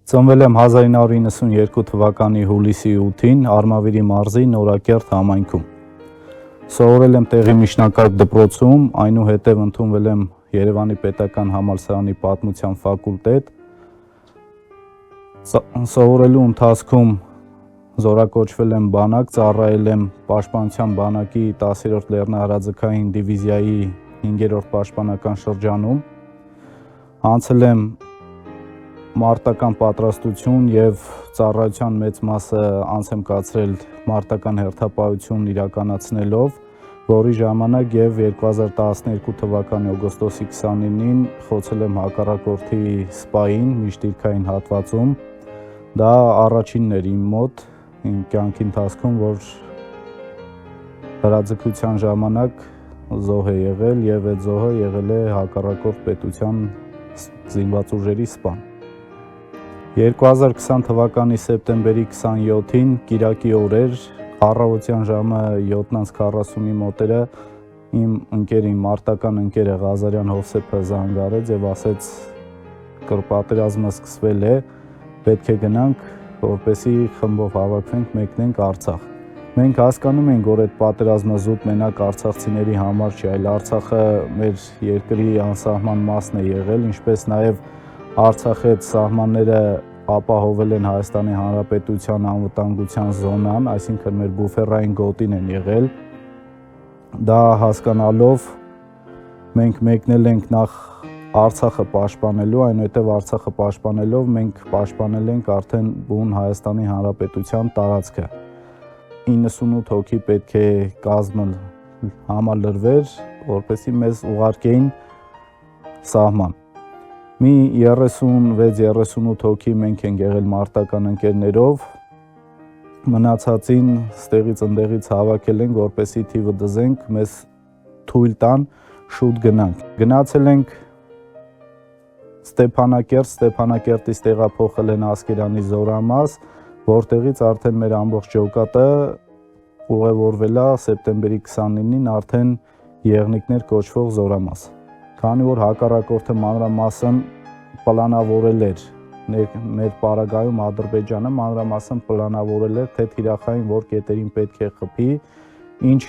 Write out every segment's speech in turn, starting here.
Ծնվել եմ 1992 թվականի հուլիսի 8-ին Արմավիրի մարզի Նորակերտ համայնքում։ Սովորել եմ տեղի միջնակարգ դպրոցում, այնուհետև ընդունվել եմ Երևանի պետական համալսարանի պատմության ֆակուլտետ։ Սովորելու ընթացքում զորակոչվել եմ բանակ, ծառայել եմ պաշտպանության բանակի 10-րդ լեռնահարաձգային դիվիզիայի 5-րդ պաշտպանական շրջանում։ Անցել եմ մարտական պատրաստություն եւ ծառայության մեծ մասը անց եմ կացրել մարտական հերթապահություն իրականացնելով, որի ժամանակ եւ 2012 թվականի օգոստոսի 29-ին խոցել եմ հակառակորդի սպային միջդիրքային հատվածում։ Դա առաջինն էր իմ մոտ իմ կյանքի ընթացքում, որ հրաձգության ժամանակ զոհ է եղել եւ այդ զոհը եղել է հակառակորդ պետության զինված ուժերի սպան։ 2020 թվականի սեպտեմբերի 27-ին կիրակի օր էր, առավոտյան ժամը 7:40-ի մոտերը իմ ընկերին, մարտական ընկերը Ղազարյան Հովսեփը զանգարեց եւ ասեց պատերազմը սկսվել է, պետք է գնանք, որպեսզի խմբով հավաքվենք, մեկնենք Արցախ։ Մենք հասկանում ենք, որ այդ պատերազմը զուտ մենակ արցախցիների համար չի, այլ Արցախը մեր երկրի անսահման մասն է եղել, ինչպես նաեւ Արցախի այդ սահմանները ապահովել են Հայաստանի Հանրապետության անվտանգության զոնան, այսինքն մեր բուֆերային գոտին են եղել։ Դա հասկանալով մենք մեկնել ենք նախ Արցախը պաշտպանելու, այնուհետև Արցախը պաշտպանելով մենք պաշտպանել ենք արդեն բուն Հայաստանի Հանրապետության տարածքը։ 98 հոգի պետք է կազմը համալրվեր, որպեսզի մեզ ուղարկեին սահման։ Մի 36-38 հոգի մենք ենք եղել մարտական ընկերներով, մնացածին ստեղից ընդեղից հավաքել ենք, որպեսզի թիվը դզենք, մեզ թույլ տան շուտ գնանք։ Գնացել ենք Ստեփանակերտ, Ստեփանակերտից տեղափոխել են Ասկերանի զորամաս, որտեղից արդեն մեր ամբողջ ջոկատը ուղևորվել է սեպտեմբերի 29-ին արդեն Եղնիկներ կոչվող զորամաս։ Քանի որ հակառակորդը մանրամասն պլանավորել էր մեր պարագայում Ադրբեջանը մանրամասն պլանավորել էր, թե թիրախային որ կետերին պետք է խփի, ինչ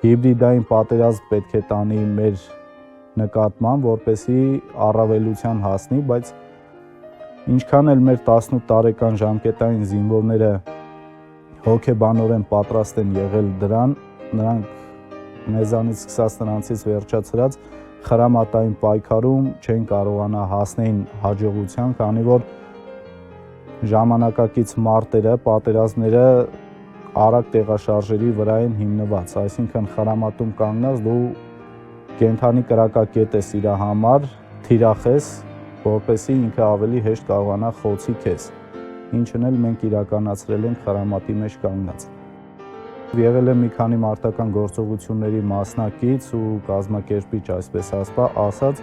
հիբրիդային պատերազմ պետք է տանի մեր նկատմամբ, որպեսզի առավելության հասնի, բայց ինչքան էլ մեր 18 տարեկան ժամկետային զինվորները հոգեբանորեն պատրաստ են եղել դրան, նրանք մեզանից սկսած նրանցից վերջացրած խրամատային պայքարում չեն կարողանա հասնեին հաջողության, քանի որ ժամանակակից մարտերը, պատերազմները արագ տեղաշարժերի վրա են հիմնված, այսինքն խրամատում կանգնած դու կենթանի կրակակետ ես իր համար, թիրախ ես, որպեսզի ինքը ավելի հեշտ կարողանա խոցի քեզ, ինչն էլ մենք իրականացրել ենք խրամատի մեջ կանգնած։ Եղել եմ մի քանի մարտական գործողությունների մասնակից ու կազմակերպիչ, այսպես ասած։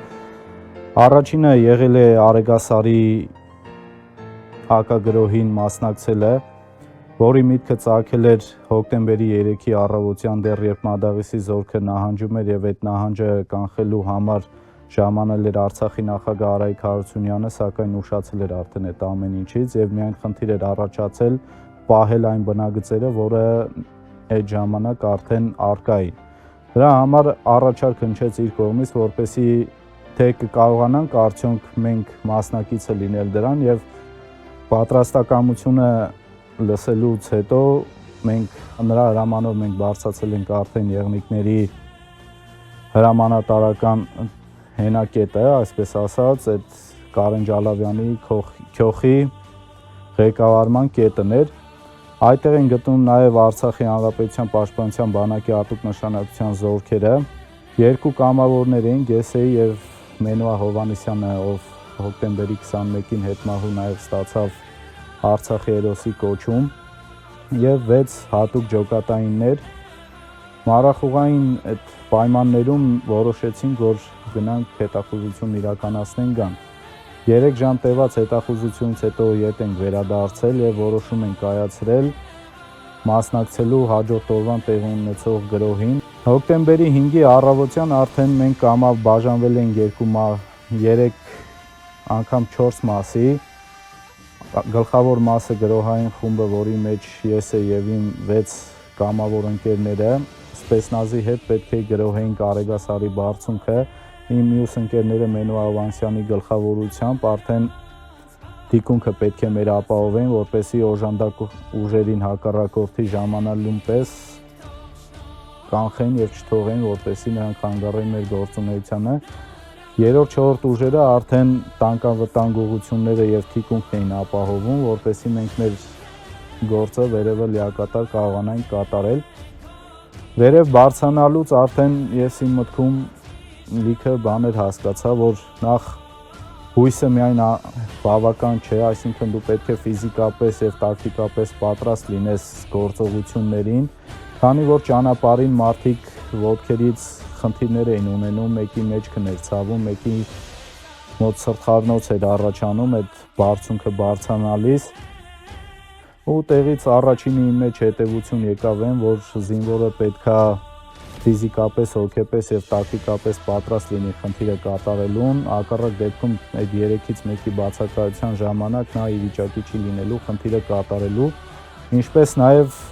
Առաջինը եղել է Արեգասարի հակագրոհին մասնակցելը, որի միտքը ծագել էր հոկտեմբերի 3-ի առավոտյան դեռ, երբ Մադաղիսի զորքը նահանջում էր եւ այդ նահանջը կանխելու համար ժամանել էր Արցախի նախագահ Արայիկ Հարությունյանը, սակայն ուշացել էր արդեն այդ ամեն ինչից եւ միայն խնդիր էր առաջացել պահել այն բնագծերը, որը այդ ժամանակ արդեն արկա էին։ Դրա համար առաջարկ հնչեց իր կողմից, որպեսզի թե կկարողանանք արդյոք մենք մասնակիցը լինել դրան եւ պատրաստակամությունը լսելուց հետո մենք նրա հրամանով մենք բարձրացել ենք արդեն Եղնիկների հրամանատարական հենակետը, այսպես ասած, այդ Կարեն Ջալավյանի քյոխի ղեկավարման կետն էր։ Այդտեղ են գտնում նաև Արցախի Հանրապետության պաշտպանության բանակի հատուկ նշանակության զորքերը։ Երկու կամավորներ էին, ես էի եւ Մենուա Հովանեսյանը, ով հոկտեմբերի 21-ին հետմահու նաև ստացավ Արցախի հերոսի կոչում, եւ 6 հատուկ ջոկատայիններ։ Մարախուղային այդ պայմաններում որոշեցինք, որ գնանք հետախուզություն իրականացնենք գանք։ 3 ժամ տևած հետախուզությունից հետո ետ ենք վերադարձել եւ որոշում ենք կայացրել մասնակցելու հաջորդ օրվան տեղի ունեցող գրոհին։ Հոկտեմբերի 5-ի առավոտյան արդեն մենք կամավ բաժանվել ենք 3 անգամ 4 մասի, Գլխավոր մասը գրոհային խումբը, որի մեջ ես եւ իմ 6 կամավոր ընկերները Սպեցնազի հետ պետք է գրոհեին Կարեգասարի բարձունքը։ Իմ մյուս ընկերները Մենու Ավանսյանի գլխավորությամբ արդեն թիկունքը պետք է մեր ապահովեն, որպեսզի օժանդակ ուժերին հակառակորդի ժամանալուն պես կանխեն եւ չթողեն, որպեսզի նրանք հանգարեն մեր գործունեությանը։ Երրորդ, չորրորդ ուժերը արդեն տանկավտանգ ուղղությունները եւ թիկունքն էին ապահովում, որպեսզի մենք մեր գործը վերևը լիակատար կարողանանք կատարել։ Վերև բարձրանալուց արդեն ես իմ մտքում լիքը բաներ հասկացա, որ նախ հույսը միայն բավական չէ, այսինքն դու պետք է ֆիզիկապես եւ տակտիկապես պատրաստ լինես գործողություններին, քանի որ ճանապարհին մարդիկ ոտքերից խնդիրներ էին ունենում, մեկի մեջքն էր ցավում, մեկի մոտ սրտխառնոց էր առաջանում այդ բարձունքը բարձրանալիս, ու տեղից առաջինի իմ մեջ հետևություն եկավ այն, որ զինվորը պետքա ֆիզիկապես, հոգեպես եւ տակտիկապես պատրաստ լինի խնդիրը կատարելուն, հակառակ դեպքում այդ 3-ից 1-ի բացակայության ժամանակ նա ի վիճակի չի լինելու խնդիրը կատարելու, ինչպես նաեւ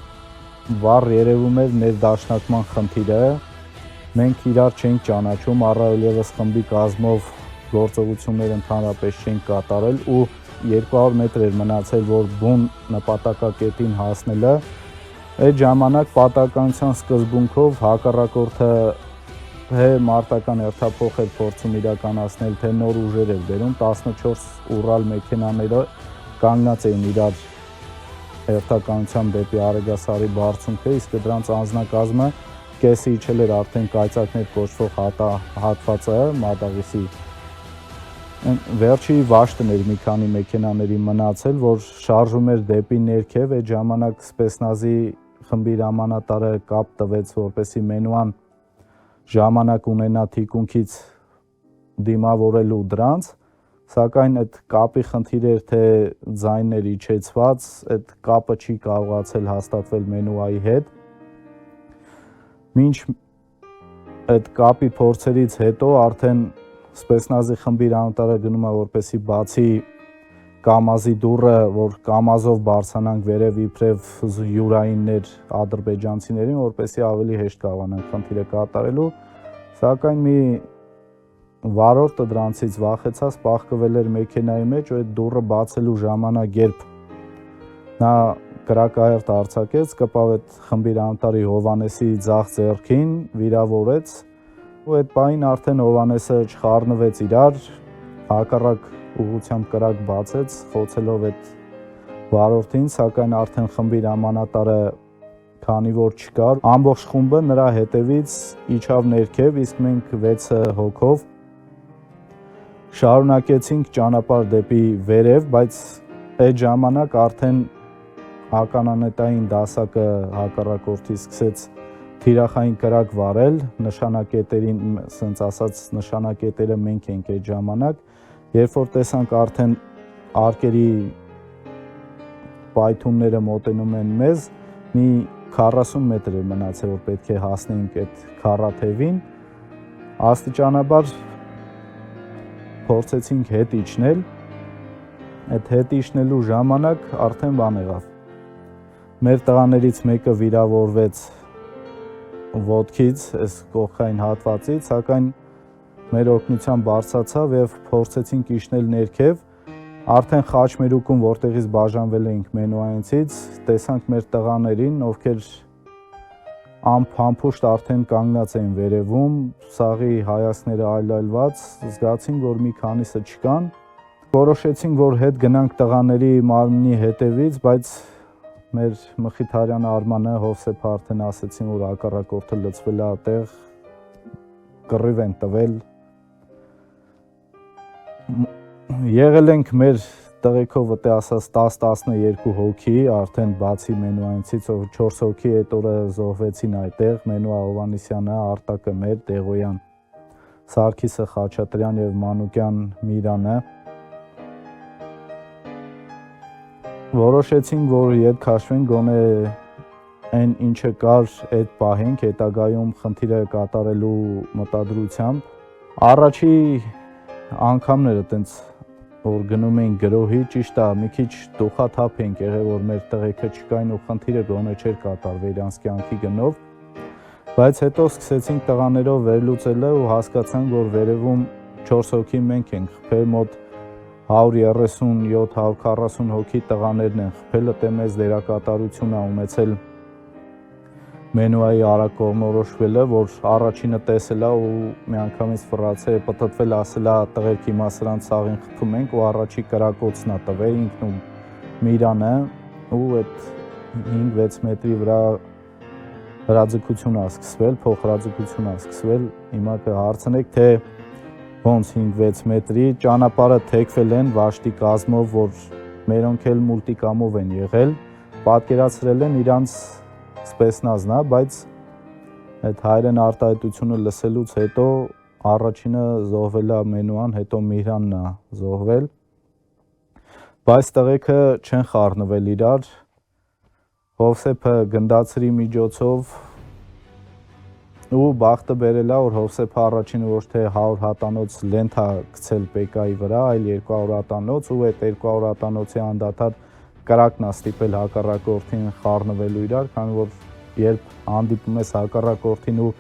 վառ երևում էր ներդաշնակման խնդիրը։ Մենք իրար չենք ճանաչում, առավելևս խմբի կազմով գործողություններ ընդհանրապես չենք կատարել ու 200 մետր էր մնացել, որ բուն նպատակակետին հասնելը։ Այդ ժամանակ պատահականության սկզբունքով հակառակորդը թե մարտական հերթափոխ էր փորձում իրականացնել, թե նոր ուժեր էր բերում, 14 Ուռալ մեքենաները կանգնած էին իրար հերթականությամբ դեպի Արեգասարի բարձունքը, իսկ դրանց անձնակազմը կեսը իջել էր արդեն կայծակներ կոչվող հատվածը Մադաղիսի վերջի վաշտն էր մի քանի մեքենաների մնացել, որ շարժում էր դեպի ներքև։ Այդ ժամանակ Սպեցնազի խմբի հրամանատարը կապ տվեց, որպեսզի Մենուան ժամանակ ունենա թիկունքից դիմավորելու դրանց, սակայն այդ կապի խնդիր էր, թե ձայնն էր իջեցված, այդ կապը չի կարողացել հաստատվել Մենուայի հետ։ Մինչ այդ կապի փորձերից հետո արդեն Սպեցնազի խմբի հրամանատարը գնում է, որպեսզի բացի Կամազի դուռը, որ Կամազով բարձրանանք վերև իբրև յուրայիններ ադրբեջանցիներին, որպեսզի ավելի հեշտ կարողանանք խնդիրը կատարելու, սակայն մի վարորդը դրանցից վախեցած պահկվել էր մեքենայի մեջ, ու այդ դուռը բացելու ժամանակ երբ նա կրակահերթ արձակեց, կպավ այդ խմբի հրամանատարի Հովանեսի ձախ ձեռքին, վիրավորեց, ու այդ պահին արդեն Հովանեսը չխառնվեց իրար, հակառակ ուղղությամբ կրակ բացեց, խոցելով այդ վարորդին, սակայն արդեն խմբի հրամանատարը քանի որ չկար, ամբողջ խումբը նրա հետևից իջավ ներքև, իսկ մենք 6 հոգով շարունակեցինք ճանապարհ դեպի վերև, բայց այդ ժամանակ արդեն ականանետային դասակը հակառակորդի սկսեց թիրախային կրակ վարել, նշանակետերին, ասենց ասած, նշանակետերը մենք ենք այդ ժամանակ, երբ որ տեսանք արդեն արկերի պայթունները մոտենում են մեզ, մի 40 մետր է մնացել, որ պետք է հասնենք այդ քառաթևին, աստիճանաբար փորձեցինք հետ իջնել, այդ հետ իջնելու ժամանակ արդեն բան եղավ։ Մեր տղաներից մեկը վիրավորվեց ոտքից, այս կողքային հատվածից, սակայն մեր օգնությամբ բարձրացավ եւ փորձեցինք իջնել ներքև, արդեն խաչմերուկում, որտեղից բաժանվել էինք Մենուայինցից, տեսանք մեր տղաներին, ովքեր անփամփուշտ արդեն կանգնած էին վերևում, սաղի հայացքները այլայլված, զգացին, որ մի քանիսը չկան։ Որոշեցինք, որ հետ գնանք տղաների մարմնի հետևից, բայց մեր Մխիթարյանը, Արմանը, Հովսեփը արդեն ասեցին, որ հակառակորդը լծվել է այդտեղ, կռիվ են տվել։ Եղել ենք մեր տղեկով վտե ասած 10-12 հոգի, արդեն բացի Մենուայինցից 4 հոգի այդ օրը զոհվեցին այդտեղ, Մենուա Հովանեսյանը, Արտակը մեր, Տեղոյան, Սարգիսը Խաչատրյան եւ Մանուկյան Միրանը։ Որոշեցինք, որ ետ քաշվենք, գոնե այն ինչը կար այդ պահենք, հետագայում խնդիրը կատարելու մտադրությամբ։ Առաջի անգամները տենց որ գնում էինք գրոհի, ճիշտ է, մի քիչ դուխաթափ էինք եղել, որ մեր տղեկը չկային ու խնդիրը գոնե չէր կատարվել իրանց կյանքի գնով, բայց հետո սկսեցինք տղաներով վերլուծելը ու հասկացանք, որ վերևում 4 հոգի մենք ենք խփել, մոտ 137-140 հոգի տղաներն են խփել, դե մեծ դերակատարություն է ունեցել մենուայի արագ կողմնորոշվելը, որ առաջինը տեսել է ու միանգամից ֆրացել, պտտվել, ասել է տղերք հիմա սրանց սաղին խփում ենք ու առաջի կրակոցն է տվել ինքն ու Միրանը ու այդ 5-6 մետրի վրա հրաձգություն է սկսվել, փոխհրաձգություն է սկսվել, հիմա կհարցնեք, թե ոնց 5-6 մետրի, ճանապարհը թեքվել են վաշտի կազմով, որ մերոնք էլ մուլտիկամով են եղել, պատկերացրել են իրանց սպեսնազնա, բայց այդ հայերեն արտահայտությունը լսելուց հետո առաջինը զոհվել է Մենուան, հետո Միրյանն է զոհվել, բայց տղեկը չեն խառնվել իրար, Հովսեփը գնդացրի միջոցով ու բախտը բերել է, որ Հովսեփը առաջինը ոչ թե 100 հատանոց լենթ է գցել Պեկայի վրա, այլ 200 հատանոց ու այդ 200 հատանոցի անդադար կրակն է ստիպել հակառակորդին խառնվելու իրար, քանի որ երբ հանդիպում ես հակառակորդին ու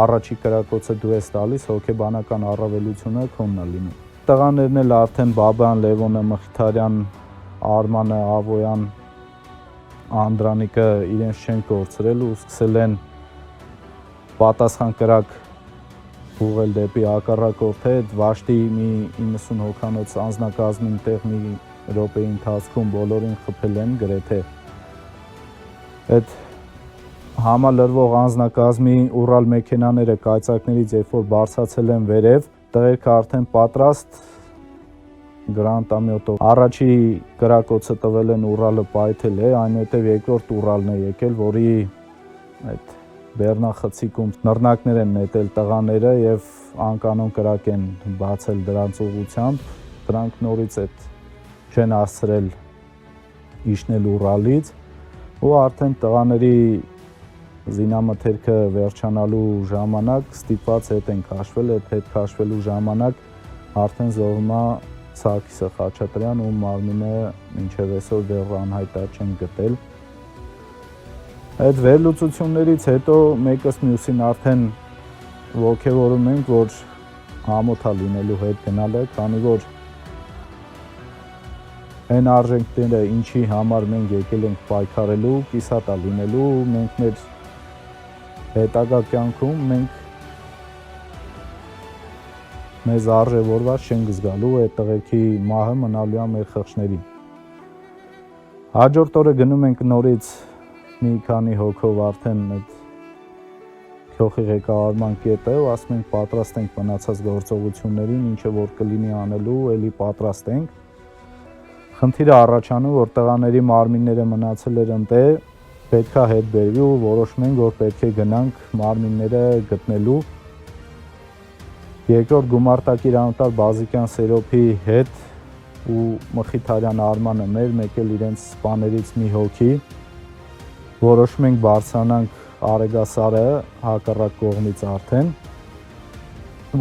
առաջի կրակոցը դու ես տալիս, հոգեբանական առավելությունը քոնն է լինում։ Տղաներն էլ արդեն Բաբան, Լևոնը, Մխիթարյան, Արմանը, Ավոյան, Անդրանիկը իրենց չեն կորցրել ու սկսել են պատասխան կրակ ուղղել դեպի հակառակորդը, այդ վաշտի մի 90 հոգանոց անձնակազմին տեղ մի րոպեի ընթացքում բոլորին խփել են գրեթե։ Այդ համալրվող անձնակազմի Ուրալ մեքենաները կայծակներից երբ որ բարձրացել են վերև, տղերքը արդեն պատրաստ գրանտամյոտով առաջի կրակոցը տվել են Ուրալը պայթել է, այնուհետև երկրորդ Ուրալն է եկել, որի այդ բեռնախցիկում նռնակներ են նետել տղաները եւ անկանոն կրակ են բացել դրանց ուղղությամբ, դրանք նորից այդ չեն հասցրել իջնել Ուրալից ու արդեն տղաների զինամթերքը վերջանալու ժամանակ ստիպված հետ են քաշվել, այդ հետ քաշվելու ժամանակ արդեն զոհվում է Սարգիսը Խաչատրյան ու մարմինը մինչև այսօր դեռ անհայտ չեն գտել։ Այդ վերլուծություններից հետո մեկս մյուսին արդեն ողջևորում ենք, որ ամոթ է լինելու հետ գնալը, քանի որ այն արժեքները, ինչի համար մենք եկել ենք պայքարելու, կիսատ է լինելու, մենք մեր հետագա կյանքում մենք մեզ արժևորված չենք զգալու, այդ տղերքի մահը մնալու է մեր խղճներին։ Հաջորդ օրը գնում ենք նորից մի քանի հոգով արդեն այդ քյոխի ղեկավարման կետը ու ասում ենք պատրաստ ենք մնացած գործողություններին, ինչը որ կլինի անելու, էլի պատրաստ ենք։ Խնդիրը առաջանում, որ տղաների մարմինները մնացել էր ընտե, պետքա հետ բերվի ու որոշում ենք, որ պետք է գնանք մարմինները գտնելու։ Երկրորդ գումարտակիր անուտար Բազիկյան Սերոփի հետ ու Մխիթարյան Արմանը մեր, մեկ էլ իրենց սպաներից մի հոգի, որոշում ենք բարձրանանք Արեգասարը հակառակ կողմից արդեն,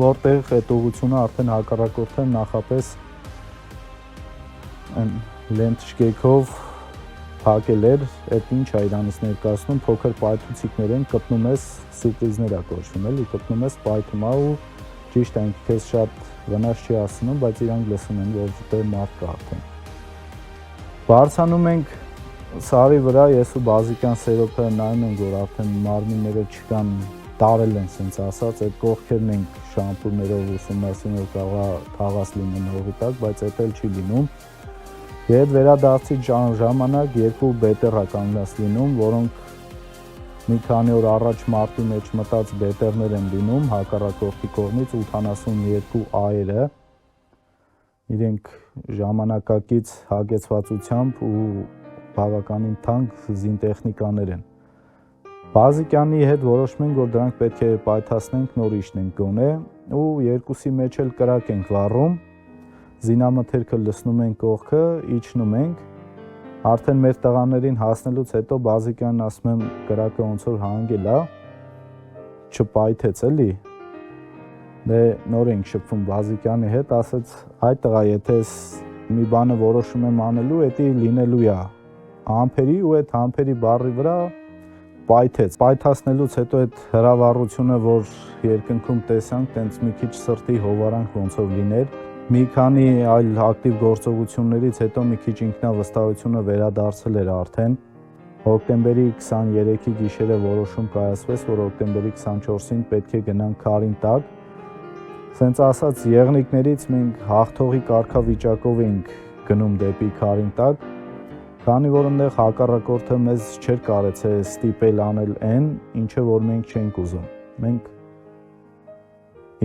որտեղ այդ ուղղությունը արդեն հակառակորդը նախապես լենթշկեքով փակել էր, այդ ինչ է իրանից ներկայացնում, փոքր պայթուցիկներ են, կպնում ես սուրպրիզներ է կոչվում, էլի կպնում ես պայթում է ու ճիշտ է, քեզ շատ վնաս չի ասնում, բայց իրանք լսում են, որ դե մարդ կա արդեն։ Բարձանում ենք սարի վրա, ես ու Բազիկյան Սերոփը նայում ենք, որ արդեն մարմինները չկան, տարել են, սենց ասած, այդ կողքերն ենք շամպուրներով ուսումնասիրել, կարող է թաղած լինեն հողի տակ, բայց այդ էլ չի լինում։ Եվ այդ վերադարձի ժամանակ երկու բետեր է կանգնած լինում, որոնք մի քանի օր առաջ մարտի մեջ մտած բետերներ են լինում հակառակորդի կողմից 82 այրը, իրենք ժամանակակից հագեցվածությամբ ու բավականին թանկ զինտեխնիկաներ են։ Բազիկյանի հետ որոշում ենք, որ դրանք պետք է պայթացնենք, նոր իջնենք գոնե ու երկուսի մեջ էլ կրակ ենք վառում, զինամթերքը լցնում ենք կողքը, իջնում ենք, արդեն մեր տղաներին հասնելուց հետո Բազիկյանն ասում եմ կրակը ոնց որ հանգել է, չպայթեց էլի, դե նոր ենք շփվում Բազիկյանի հետ, ասեց այ տղա, եթե մի բանը որոշում եմ անելու, դա լինելու է համբերի ու այդ համբերի բառի վրա պայթեց։ Պայթացնելուց հետո այդ հրավառությունը, որ երկնքում տեսանք, տենց մի քիչ սրտի հովարանք ոնցով լիներ։ Մի քանի այլ ակտիվ գործողություններից հետո մի քիչ ինքնավստահությունը վերադարձել էր արդեն։ Հոկտեմբերի 23-ի գիշերը որոշում կայացվեց, որ հոկտեմբերի 24-ին պետք է գնանք քարին տակ։ Սենց ասած եղնիկներից մենք հաղթողի կարգավիճակով էինք գնում դեպի քարին տակ, քանի որ այնտեղ հակառակորդը մեզ չէր կարեցել ստիպել անել այն, ինչը որ մենք չենք ուզում։ Մենք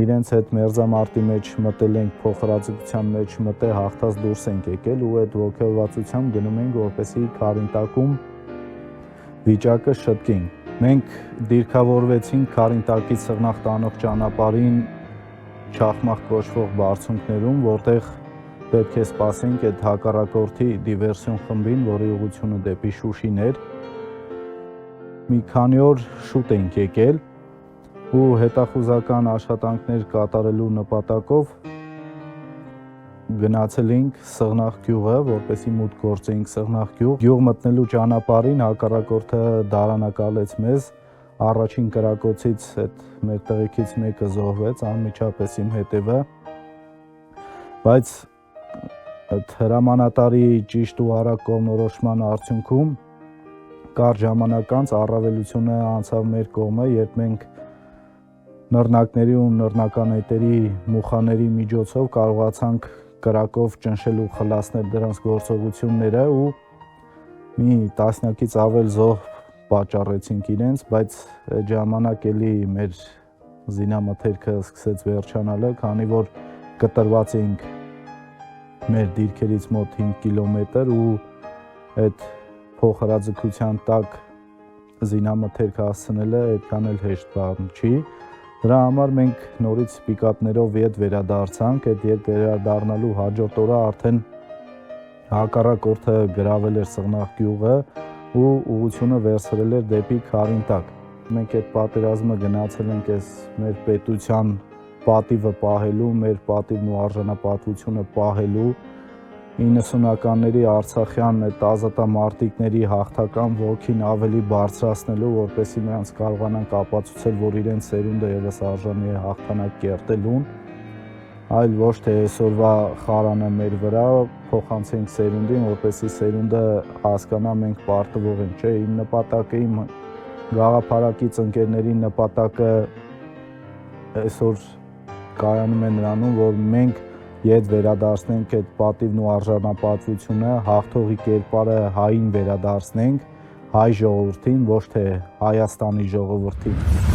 իրենց հետ մերձամարտի մեջ մտել ենք, փոխհրաձգության մեջ մտել, հաղթած դուրս ենք եկել ու այդ ողջավորվածությամբ գնում ենք, որպեսզի քարին տակում վիճակը շտկենք։ Մենք դիրքավորվեցինք քարին տակից սղնաղ տանող ճանապարհին Չախմախ կոչվող բարձունքներում, որտեղ պետք է սպասենք այդ հակառակորդի դիվերսիոն խմբին, որի ուղղությունը դեպի Շուշին էր։ Մի քանի օր շուտ ենք եկել ու հետախուզական աշխատանքներ կատարելու նպատակով գնացել ենք Սղնաղ գյուղը, որպեսզի մուտք գործեինք Սղնաղ գյուղ։ Գյուղ մտնելու ճանապարհին հակառակորդը դարանակալեց մեզ, առաջին կրակոցից այդ մեր տղեկից մեկը զոհվեց անմիջապես իմ հետևը, բայց այդ հրամանատարի ճիշտ ու արագ կողմնորոշման արդյունքում կարճ ժամանակ անց առավելությունը անցավ մեր կողմը, երբ մենք նռնակների ու նռնական էտերի մուխաների միջոցով կարողացանք կրակով ճնշել ու խլացնել դրանց գործողությունները ու մի տասնյակից ավել զոհ պատճառեցինք իրենց, բայց այդ ժամանակ էլի մեր զինամթերքը սկսեց վերջանալը, քանի որ կտրված էինք մեր դիրքերից մոտ 5 կիլոմետր ու այդ փոխհրաձգության տակ զինամթերք հասցնելը այդքան էլ հեշտ բան չի։ Դրա համար մենք նորից պիկապներով ետ վերադարձանք, այդ ետ վերադառնալու հաջորդ օրը արդեն հակառակորդը գրավել էր Սղնաղ գյուղը ու ուղղությունը վերցրել էր դեպի քարին տակ։ Մենք այդ պատերազմը գնացել ենք այս մեր պետության պատիվը պահելու, մեր պատիվն ու արժանապատվությունը պահելու, 90-ականների Արցախյան այդ ազատամարտիկների հաղթական ոգին ավելի բարձրացնելու, որպեսզի նրանց կարողանանք ապացուցել, որ իրենց սերունդը ևս արժանի է հաղթանակ կերտելուն, այլ ոչ թե այսօրվա խարանը մեր վրա փոխանցենք սերունդին, որպեսզի սերունդը հասկանա մենք պարտվող ենք, չէ, իմ նպատակը, իմ գաղափարակից ընկերների նպատակը այսօր կայանում է նրանում, որ մենք ետ վերադարձնենք այդ պատիվն ու արժանապատվությունը, հաղթողի կերպարը հային վերադարձնենք, հայ ժողովրդին, ոչ թե Հայաստանի ժողովրդին։